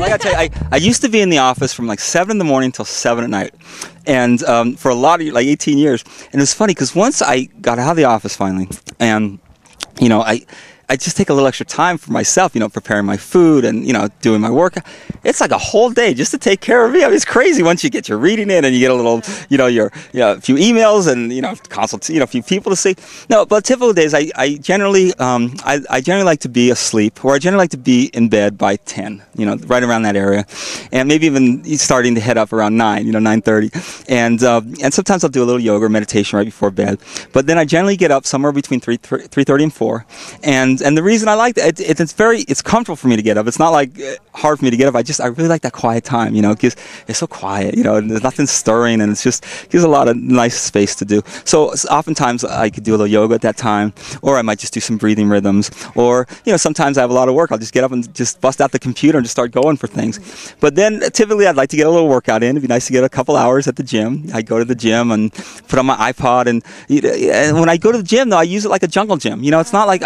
I gotta tell you, I used to be in the office from like 7 in the morning till 7 at night, and for a lot of like 18 years. And it's funny because once I got out of the office finally, and you know, I just take a little extra time for myself, you know, preparing my food and, you know, doing my work. It's like a whole day just to take care of me. I mean, it's crazy once you get your reading in and you get a little, you know, a few emails and, you know, consults, you know, a few people to see. No, but typical days, I generally like to be asleep, or I generally like to be in bed by 10, you know, right around that area. And maybe even starting to head up around 9, you know, 9:30. And sometimes I'll do a little yoga or meditation right before bed. But then I generally get up somewhere between 3:30 and 4. And the reason I like that, it's comfortable for me to get up. It's not like hard for me to get up. I really like that quiet time, you know, because it's so quiet, you know, and there's nothing stirring, and it's just gives a lot of nice space to do. So oftentimes I could do a little yoga at that time, or I might just do some breathing rhythms, or, you know, sometimes I have a lot of work. I'll just get up and just bust out the computer and just start going for things. But then typically I'd like to get a little workout in. It'd be nice to get a couple hours at the gym. I go to the gym and put on my iPod, and when I go to the gym, though, I use it like a jungle gym. You know, it's not like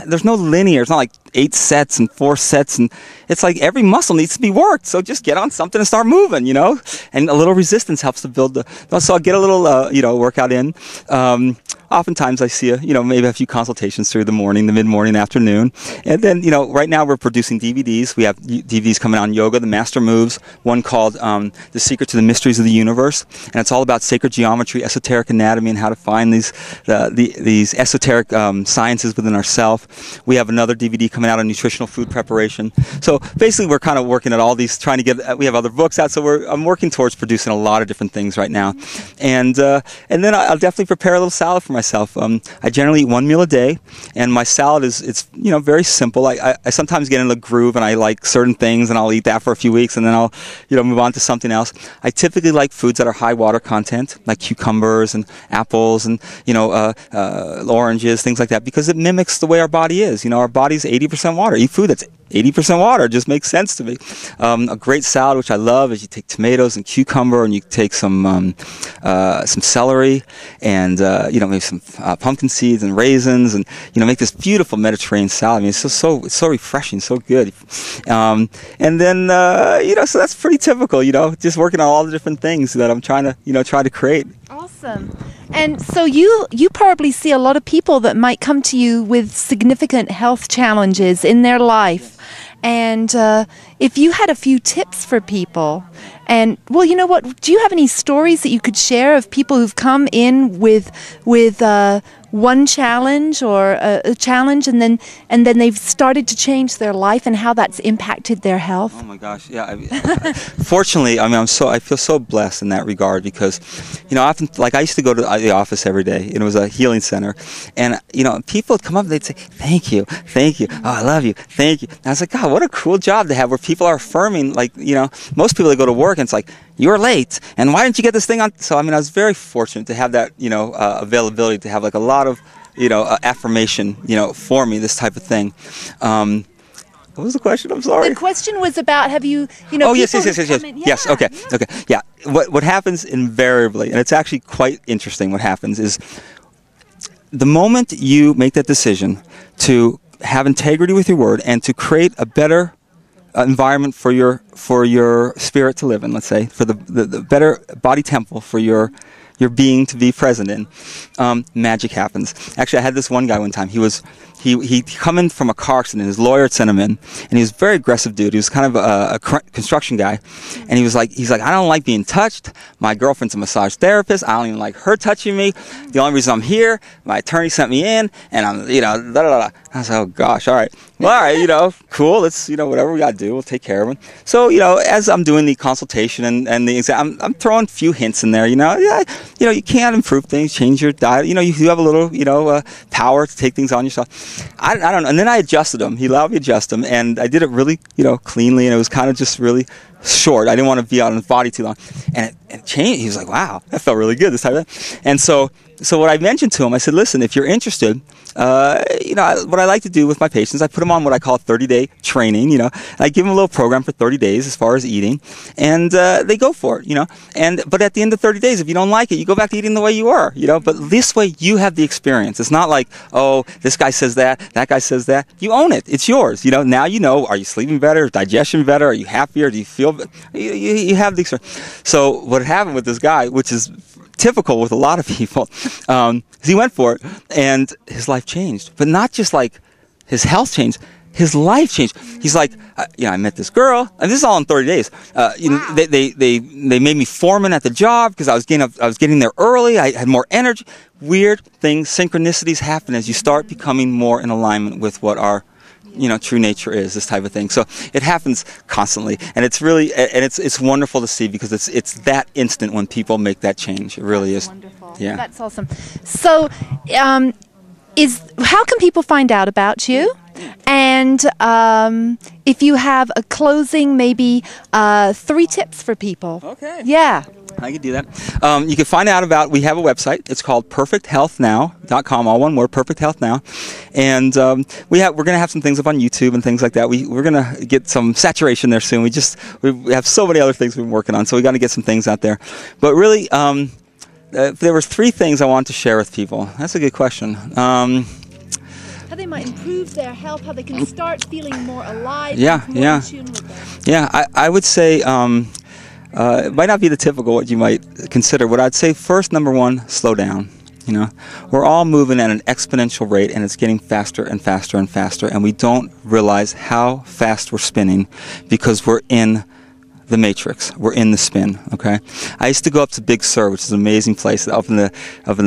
there's no linear. It's not like 8 sets and 4 sets, and it's like every muscle needs to be worked. So just get on something and start moving, you know. And a little resistance helps to build so I'll get a little, you know, workout in. Oftentimes I see maybe a few consultations through the morning, the mid-morning, afternoon. And then, you know, right now we're producing DVDs. We have DVDs coming out on yoga, the master moves, one called The Secret to the Mysteries of the Universe. And it's all about sacred geometry, esoteric anatomy, and how to find these esoteric sciences within ourselves. We have another DVD coming out on nutritional food preparation. So basically we're kind of working at all these, trying to get, we have other books out, so I'm working towards producing a lot of different things right now. And then I'll definitely prepare a little salad for myself. I generally eat one meal a day, and my salad it's you know, very simple. I sometimes get in the groove and I like certain things, and I'll eat that for a few weeks, and then I'll, you know, move on to something else. I typically like foods that are high water content, like cucumbers and apples and, you know, oranges, things like that, because it mimics the way our body is. You know, our body's 80% water. Eat food that's 80% water. It just makes sense to me. A great salad, which I love, is you take tomatoes and cucumber, and you take some celery, and you know, maybe some pumpkin seeds and raisins, and, you know, make this beautiful Mediterranean salad. I mean, it's so refreshing, so good. And then you know, so that's pretty typical. You know, just working on all the different things that I'm trying to create. Awesome. And so you probably see a lot of people that might come to you with significant health challenges in their life. And if you had a few tips for people, and, well, you know what, do you have any stories that you could share of people who've come in with one challenge or a challenge, and then they've started to change their life, and how that's impacted their health? Oh my gosh, yeah. Fortunately, I mean, I feel so blessed in that regard, because, you know, often, like, I used to go to the office every day, and it was a healing center, and, you know, people would come up and they'd say, thank you, oh, I love you, thank you. And I was like, God, what a cool job to have, where people are affirming. Like, you know, most people, they go to work and it's like, you're late, and why didn't you get this thing on? So, I mean, I was very fortunate to have that, you know, availability, to have like a lot of, you know, affirmation, you know, for me, this type of thing. What was the question? I'm sorry. The question was about, have you know? Oh, yes. Yes. Okay. Yeah. What happens invariably, and it's actually quite interesting. What happens is, the moment you make that decision to have integrity with your word and to create a better environment for your spirit to live in, let's say, for the better body temple for your being to be present in, magic happens. Actually, I had this one guy one time. He come in from a car accident. His lawyer had sent him in, and he was a very aggressive dude. He was kind of a construction guy, and he's like, I don't like being touched. My girlfriend's a massage therapist. I don't even like her touching me. The only reason I'm here, my attorney sent me in, and I'm, you know, da da da. I was like, oh gosh, all right, you know, cool. Let's, you know, whatever we gotta do, we'll take care of him. So, you know, as I'm doing the consultation and the exam, I'm throwing a few hints in there. You know, yeah, you know, you can't improve things, change your diet. You know, you have a little, you know, power to take things on yourself. I don't know. And then I adjusted them. He allowed me to adjust them, and I did it really, you know, cleanly, and it was kind of just really short. I didn't want to be out on his body too long, and it changed. He was like, wow, that felt really good, this type of thing. And so so what I mentioned to him, I said, listen, if you're interested, what I like to do with my patients, I put them on what I call 30-day training. I give them a little program for 30 days as far as eating, and they go for it. But at the end of 30 days, if you don't like it, you go back to eating the way you were. But this way, you have the experience. It's not like, oh, this guy says that guy says that. You own it. It's yours. Now are you sleeping better? Digestion better? Are you happier? Do you feel? You have the experience. So what happened with this guy, which is typical with a lot of people, he went for it, and his life changed. But not just like his health changed, his life changed. He's like, I met this girl, and this is all in 30 days. Wow. They made me foreman at the job because I was getting there early. I had more energy. Weird things, synchronicities happen as you start becoming more in alignment with what our true nature is, this type of thing. So it happens constantly, and it's really, and it's wonderful to see, because it's that instant when people make that change. It really is. Wonderful. Yeah. That's awesome. So, how can people find out about you? And if you have a closing, maybe 3 tips for people. Okay. Yeah. I can do that. You can find out about, we have a website. It's called perfecthealthnow.com, all one word, Perfect Health Now. And we're going to have some things up on YouTube and things like that. We're going to get some saturation there soon. We have so many other things we've been working on, so we got to get some things out there. But really, there were 3 things I wanted to share with people. That's a good question. How they might improve their health, how they can start feeling more alive. Yeah. In tune with them. Yeah, I would say, it might not be the typical what you might consider. What I'd say first, number 1, slow down. We're all moving at an exponential rate, and it's getting faster and faster and faster, and we don't realize how fast we're spinning because we're in the matrix. We're in the spin. Okay. I used to go up to Big Sur, which is an amazing place up in the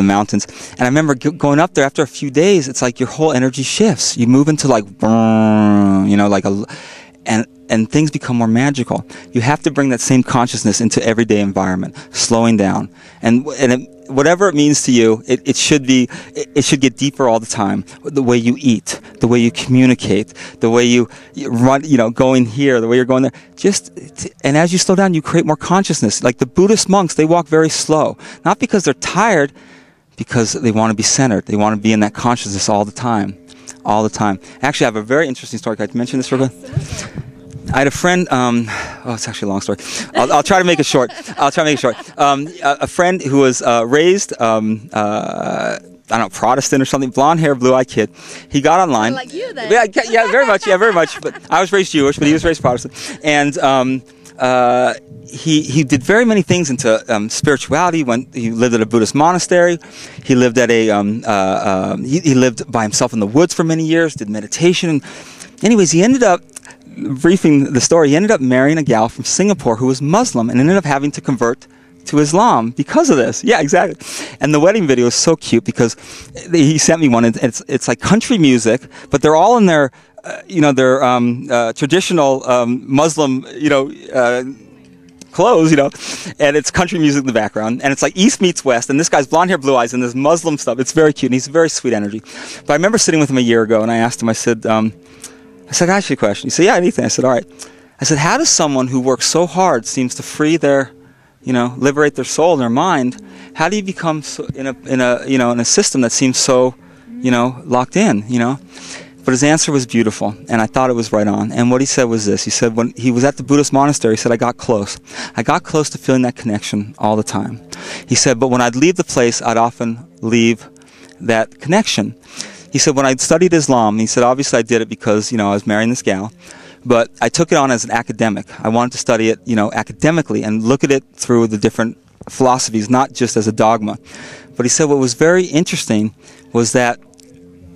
mountains, and I remember going up there. After a few days, it's like your whole energy shifts. You move into and things become more magical. You have to bring that same consciousness into everyday environment, slowing down, whatever it means to you, it should get deeper all the time. The way you eat, the way you communicate, the way you run, going here, the way you're going there. And as you slow down, you create more consciousness. Like the Buddhist monks, they walk very slow, not because they're tired, because they want to be centered. They want to be in that consciousness all the time. All the time. Actually, I have a very interesting story. Can I mention this real quick? I had a friend, it's actually a long story. I'll try to make it short. A friend who was raised, Protestant or something, blonde hair, blue-eyed kid. He got online. Like you then. Yeah, very much. But I was raised Jewish, but he was raised Protestant. And he did very many things into spirituality. He lived at a Buddhist monastery. He lived at he lived by himself in the woods for many years, did meditation. Anyways, he ended up, briefing the story, he ended up marrying a gal from Singapore who was Muslim and ended up having to convert to Islam because of this. Yeah, exactly. And the wedding video is so cute because he sent me one. It's like country music, but they're all in their traditional Muslim clothes, and it's country music in the background, and it's like East meets West, and this guy's blonde hair, blue eyes, and this Muslim stuff. It's very cute, and he's a very sweet energy. But I remember sitting with him a year ago, and I asked him, I said, I asked you a question. He said, yeah, anything. I said, all right. I said, how does someone who works so hard, seems to free their, liberate their soul and their mind, how do you become in a system that seems so, locked in, But his answer was beautiful, and I thought it was right on. And what he said was this. He said when he was at the Buddhist monastery, he said, I got close. I got close to feeling that connection all the time. He said, but when I'd leave the place, I'd often leave that connection. He said, when I studied Islam, he said, obviously I did it because, I was marrying this gal, but I took it on as an academic. I wanted to study it, academically and look at it through the different philosophies, not just as a dogma. But he said what was very interesting was that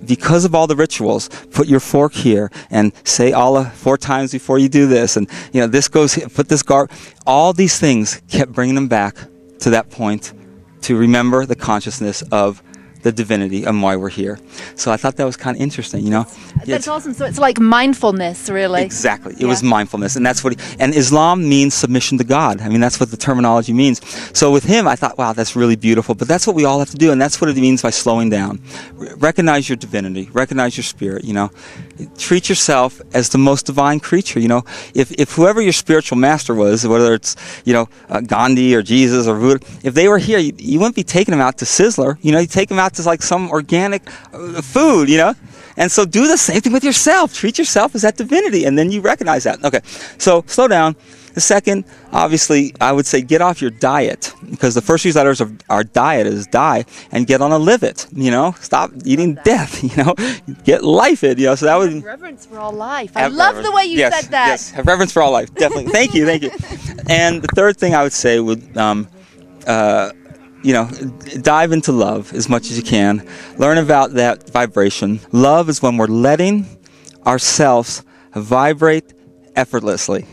because of all the rituals, put your fork here and say Allah 4 times before you do this, and this goes here, put this guard. All these things kept bringing them back to that point to remember the consciousness of the divinity and why we're here. So I thought that was kind of interesting, you know. That's awesome. So it's like mindfulness, really. Exactly. It was mindfulness, and that's what. And Islam means submission to God. I mean, that's what the terminology means. So with him, I thought, wow, that's really beautiful. But that's what we all have to do, and that's what it means by slowing down. Recognize your divinity. Recognize your spirit. You know, treat yourself as the most divine creature. You know, if whoever your spiritual master was, whether it's Gandhi or Jesus or Buddha, if they were here, you wouldn't be taking them out to Sizzler. You know, you take them out to like some organic food. You know. And so do the same thing with yourself. Treat yourself as that divinity, and then you recognize that. Okay, so slow down. The second, obviously, I would say get off your diet, because the first 3 letters of our diet is die, and get on a live it. You know, stop eating death. You know, get life it. You know, so that would have reverence for all life. I love the way you said that. Yes, have reverence for all life. Definitely. Thank you. And the third thing I would say would. You know, dive into love as much as you can. Learn about that vibration. Love is when we're letting ourselves vibrate effortlessly.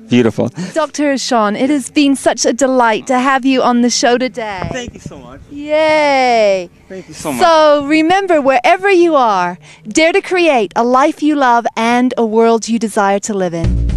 Beautiful. Dr. Shawn, it has been such a delight to have you on the show today. Thank you so much. Yay. Thank you so much. So remember, wherever you are, dare to create a life you love and a world you desire to live in.